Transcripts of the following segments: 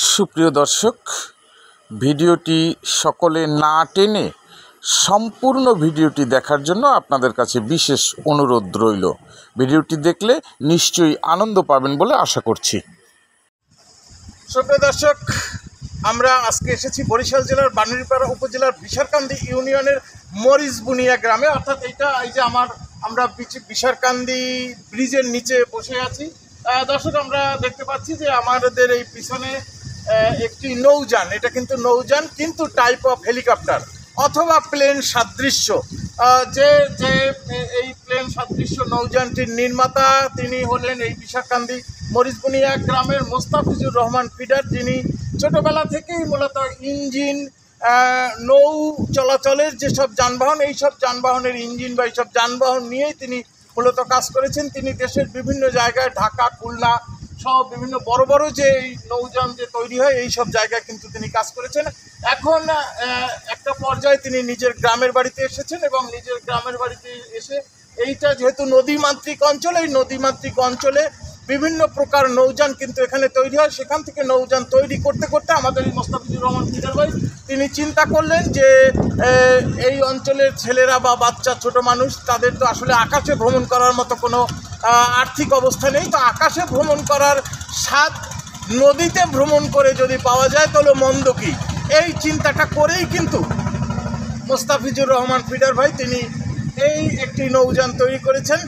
সুপ্রিয় দর্শক, ভিডিওটি সকলে না টেনে সম্পূর্ণ ভিডিওটি দেখার জন্য আপনাদের কাছে বিশেষ অনুরোধ রইল। ভিডিওটি দেখলে নিশ্চয়ই আনন্দ পাবেন বলে আশা করছি। সুপ্রিয় দর্শক, আমরা আজকে এসেছি বরিশাল জেলার বানুড়িপাড়া উপজেলার বিশারকান্দি ইউনিয়নের মরিচবুনিয়া গ্রামে, অর্থাৎ এই যে আমরা বিশারকান্দি ব্রিজের নিচে বসে আছি। দর্শক, আমরা দেখতে পাচ্ছি যে আমাদের এই পিছনে একটি নৌযান, এটা কিন্তু নৌযান কিন্তু টাইপ অফ হেলিকপ্টার অথবা প্লেন সাদৃশ্য। যে এই প্লেন সাদৃশ্য নৌযানটির নির্মাতা তিনি হলেন এই বিশারকান্দি মরিচবুনিয়া গ্রামের মোস্তাফিজুর রহমান ফিডার, যিনি ছোটোবেলা থেকেই মূলত ইঞ্জিন, নৌ চলাচলের যেসব যানবাহন, এইসব যানবাহনের ইঞ্জিন বা এইসব যানবাহন নিয়েই তিনি মূলত কাজ করেছেন। তিনি দেশের বিভিন্ন জায়গায়, ঢাকা, খুলনা সহ বিভিন্ন বড় বড় যে এই নৌযান যে তৈরি হয় এই সব জায়গায় কিন্তু তিনি কাজ করেছেন। এখন একটা পর্যায়ে তিনি নিজের গ্রামের বাড়িতে এসেছেন এবং নিজের গ্রামের বাড়িতে এসে এইটা যেহেতু নদীমাতৃক অঞ্চল, এই নদীমাতৃক অঞ্চলে বিভিন্ন প্রকার নৌযান কিন্তু এখানে তৈরি হয়। সেখান থেকে নৌযান তৈরি করতে করতে আমাদের এই মোস্তাফিজুর রহমান ফিডার ভাই তিনি চিন্তা করলেন যে এই অঞ্চলের ছেলেরা বা বাচ্চা ছোট মানুষ, তাদের তো আসলে আকাশে ভ্রমণ করার মতো কোনো আর্থিক অবস্থা নেই। তো আকাশে ভ্রমণ করার স্বাদ নদীতে ভ্রমণ করে যদি পাওয়া যায় তাহলে মন্দ কি, এই চিন্তাটা করেই কিন্তু মোস্তাফিজুর রহমান ফিডার ভাই তিনি এই একটি নৌযান তৈরি করেছেন।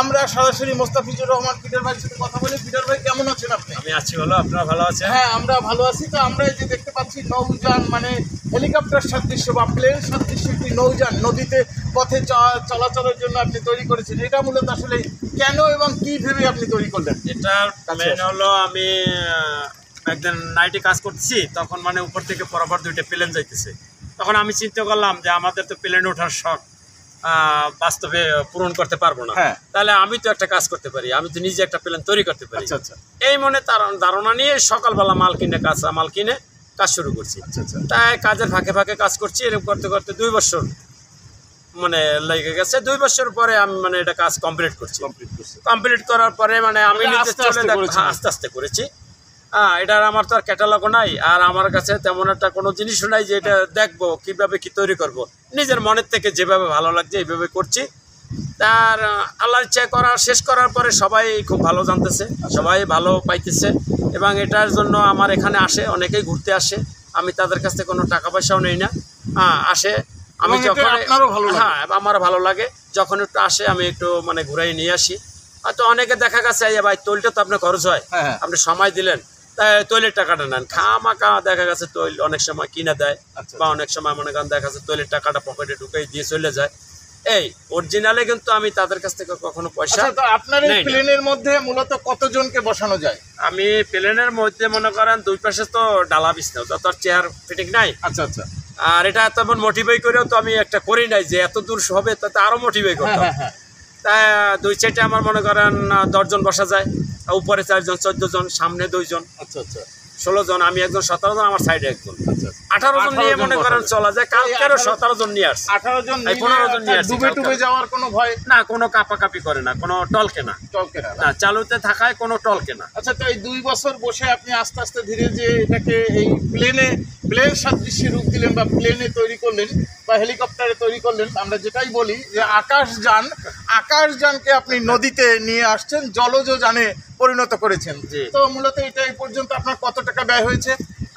আমরা সরাসরি মোস্তাফিজুর রহমান ফিডার ভাইয়ের সাথে কথা বলি। ফিডার ভাই, কেমন আছেন আপনি? আমি আছি ভালো, আপনারা ভালো আছেন? হ্যাঁ, আমরা ভালো আছি। তো আমরা এই যে দেখতে পাচ্ছি নৌযান, মানে হেলিকপ্টার সাদৃশ্য বা প্লেন সাদৃশ্য একটি নৌযান নদীতে পথে চলাচলের জন্য আপনি তৈরি করেছেন। এটা মূলত আসলে কেন এবং কী ভেবে আপনি তৈরি করলেন? এটার মেন হলো, আমি একদিন নাইটে কাজ করছি, তখন মানে উপর থেকে পরপর দুইটা প্লেন যাইতেছে। তখন আমি চিন্তা করলাম যে আমাদের তো প্লেনে ওঠার শখ বাস্তবে পূরণ করতে পারবো না, তাহলে আমি তো একটা কাজ করতে পারি, আমি তো নিজে একটা প্লেন তৈরি করতে পারি। এই মনে ধারণা নিয়ে সকালবেলা কাঁচা মাল কিনে কাজ শুরু করছি। তাই কাজের ফাঁকে ফাঁকে কাজ করছি। এরকম করতে করতে 2 বছর মানে লেগে গেছে। 2 বছর পরে আমি মানে এটা কাজ কমপ্লিট করছি। কমপ্লিট করার পরে মানে আমি নিজে আস্তে আস্তে করেছি। এটার আমার তো আর ক্যাটালগও নাই, আর আমার কাছে তেমন একটা কোনো জিনিসও নাই যে এটা দেখবো কীভাবে কি তৈরি করব। নিজের মনের থেকে যেভাবে ভালো লাগছে এইভাবে করছি। তার আল্লাহর ইচ্ছা শেষ করার পরে সবাই খুব ভালো জানতেছে, সবাই ভালো পাইতেছে এবং এটার জন্য আমার এখানে আসে, অনেকেই ঘুরতে আসে। আমি তাদের কাছ থেকে কোনো টাকা পয়সাও নেই না, আসে। আমি যখন আমার ভালো লাগে যখন একটু আসে, আমি একটু মানে ঘুরাই নিয়ে আসি। হয়তো অনেকে দেখা গেছে ভাই তৈলটা তো আপনার খরচ হয়, আপনি সময় দিলেন তাই তৈলের টাকাটা নেন। খামাখা দেখা গেছে তৈল অনেক সময় কিনে দেয়, বা অনেক সময় মনে করেন দেখা গেছে তৈলের টাকাটা পকেটে ঢুকাই দিয়ে চলে যায়। এই অরিজিনালে কিন্তু আমি তাদের কাছ থেকে কখনো পয়সা। আপনার এই প্লেনের মধ্যে মূলত কতজনকে বসানো যায়? আমি প্লেনের মধ্যে মনে করেন 2 পাশে তো ডালা বিছনা, যত চেয়ার ফিটিং নাই। আর এটা তেমন মোটিভাই করেও তো আমি একটা করি নাই যে এত দূর হবে, তাতে আরো মোটিভাই করতাম। তাই 2 সাইডে আমার মনে করেন 10 জন বসা যায়, উপরে 4 জন, 14 জন, সামনে 2 জন, 16 জন, আমি একজন, 17 জন, আমার সাইডে একজন, 18 জন নিয়ে মনে করেন চলা যায়। কালকেরও 17 জন নিয়ে আসছে, 18 জন, 15 জন নিয়ে আসছে। ডুবে যাওয়ার কোনো ভয় না, কোনো কাপাকাপি করে না, কোনো টলকে না, চালুতে থাকায় কোনো টলকে না। আচ্ছা, তো এই 2 বছর বসে আপনি আস্তে আস্তে ধীরে যে এটাকে এই প্লেন সাদৃশ্যে রূপ দিলেন বা প্লেনে তৈরি করলেন বা হেলিকপ্টারে তৈরি করলেন, আমরা যেটাই বলি যে আকাশযানকে আপনি নদীতে নিয়ে আসছেন, জলজ যানে পরিণত করেছেন। তো মূলত এটা এই পর্যন্ত আপনার কত টাকা ব্যয় হয়েছে?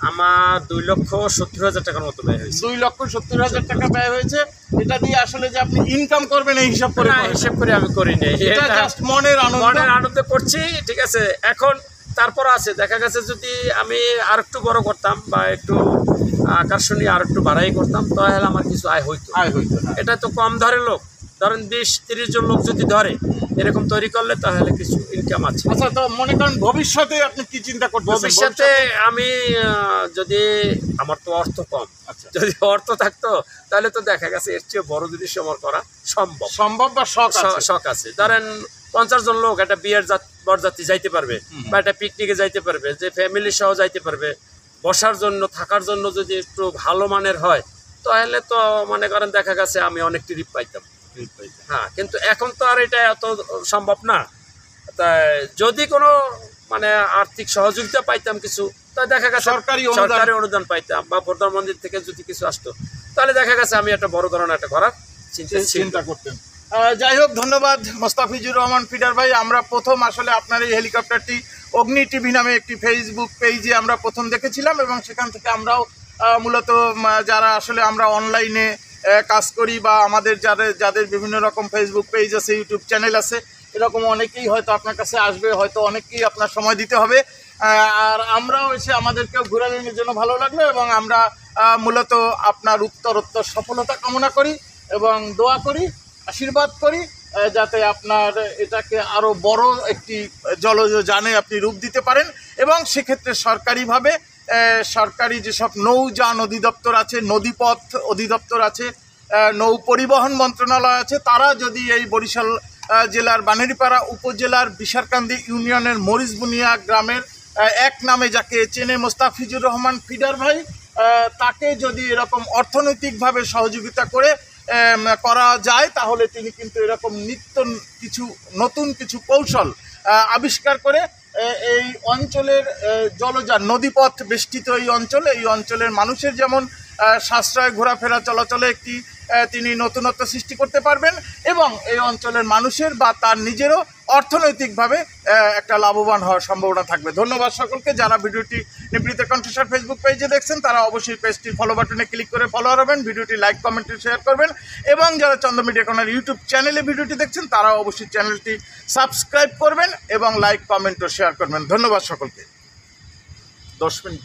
আমার 2,70,000 টাকার মতো ব্যয় হয়েছে। 2,70,000 টাকা ব্যয় হয়েছে। এটা দিয়ে আসলে যে আপনি ইনকাম করবেন এই হিসাব করে আমি করি নাই, এটা জাস্ট মনের আনন্দে করছি। ঠিক আছে, এখন তারপর আছে দেখা গেছে যদি আমি আর একটু বড় করতাম বা একটু আকর্ষণীয় আর একটু বাড়াই করতাম, তাহলে আমার কিছু আয় হইতো। এটা তো কম ধরে লোক, ধরেন 20-30 জন লোক যদি ধরে এরকম তৈরি করলে তাহলে কিছু ইনকাম আছে। আচ্ছা, তো মনে করেন ভবিষ্যতে আপনি কি চিন্তা করবেন? ভবিষ্যতে আমি যদি, আমার তো অর্থ কম, যদি অর্থ থাকতো তাহলে তো দেখা গেছে এর চেয়ে বড় জিনিস আমার করা সম্ভব বা শখ আছে। ধরেন 50 জন লোক একটা বিয়ের বরযাত্রী যাইতে পারবে, বা একটা পিকনিকে যাইতে পারবে, যে ফ্যামিলি সহ যাইতে পারবে। বসার জন্য, থাকার জন্য যদি একটু ভালো মানের হয় তাহলে তো মনে করেন দেখা গেছে আমি অনেক ট্রিপ পাইতাম। কিন্তু এখন তো আর এটা এত সম্ভব না। তাই যদি কোনো মানে আর্থিক সহযোগিতা পাইতাম কিছু, তা দেখা গেছে সরকারি অনুদান পাইতাম বা প্রধানমন্ত্রী থেকে যদি কিছু আসতো, তাহলে দেখা গেছে আমি একটা বড় ধরনের একটা করার চিন্তা করতেন। যাই হোক, ধন্যবাদ মোস্তাফিজুর রহমান ফিডার ভাই। আমরা প্রথম আসলে আপনার এই হেলিকপ্টারটি অগ্নি টিভি নামে একটি ফেসবুক পেজে আমরা প্রথম দেখেছিলাম, এবং সেখান থেকে আমরাও মূলত যারা আসলে আমরা অনলাইনে কাজ করি বা আমাদের যাদের বিভিন্ন রকম ফেসবুক পেজ আছে, ইউটিউব চ্যানেল আছে, এরকম অনেকেই হয়তো আপনার কাছে আসবে, হয়তো অনেকেই আপনার সময় দিতে হবে, আর আমরাও এসে আমাদেরকেও ঘুরে নেওয়ার জন্য ভালো লাগলো, এবং আমরা মূলত আপনার উত্তরোত্তর সফলতা কামনা করি এবং দোয়া করি, আশীর্বাদ করি যাতে আপনার এটাকে আরও বড় একটি জলযানে আপনি রূপ দিতে পারেন, এবং সেক্ষেত্রে সরকারিভাবে সরকারি যেসব নৌযান অধিদপ্তর আছে, নদীপথ অধিদপ্তর আছে, নৌ পরিবহন মন্ত্রণালয় আছে, তারা যদি এই বরিশাল জেলার বানেরীপাড়া উপজেলার বিশারকান্দি ইউনিয়নের মরিচবুনিয়া গ্রামের এক নামে যাকে চেনে মোস্তাফিজুর রহমান ফিডার ভাই, তাকে যদি এরকম অর্থনৈতিকভাবে সহযোগিতা করা যায়, তাহলে তিনি কিন্তু এরকম নতুন কিছু কৌশল আবিষ্কার করে এই অঞ্চলের জলযান নদীপথ বেষ্টিত এই অঞ্চলের মানুষের যেমন সাশ্রয় ঘোরাফেরা চলাচলে তিনি নতুনত্ব সৃষ্টি করতে পারবেন, এবং এই অঞ্চলের মানুষের বা তার নিজেরও অর্থনৈতিকভাবে একটা লাভবান হওয়ার সম্ভাবনা থাকবে। ধন্যবাদ সকলকে। যারা ভিডিওটি নিভৃত কণ্ঠস্বর ফেসবুক পেজে দেখছেন, তারা অবশ্যই পেজটি ফলো বাটনে ক্লিক করে ফলো করবেন, ভিডিওটি লাইক কমেন্ট শেয়ার করবেন, এবং যারা চন্দ্র মিডিয়া কর্নার ইউটিউব চ্যানেলে ভিডিওটি দেখছেন, তারা অবশ্যই চ্যানেলটি সাবস্ক্রাইব করবেন এবং লাইক কমেন্ট ও শেয়ার করবেন। ধন্যবাদ সকলকে। 10 মিনিট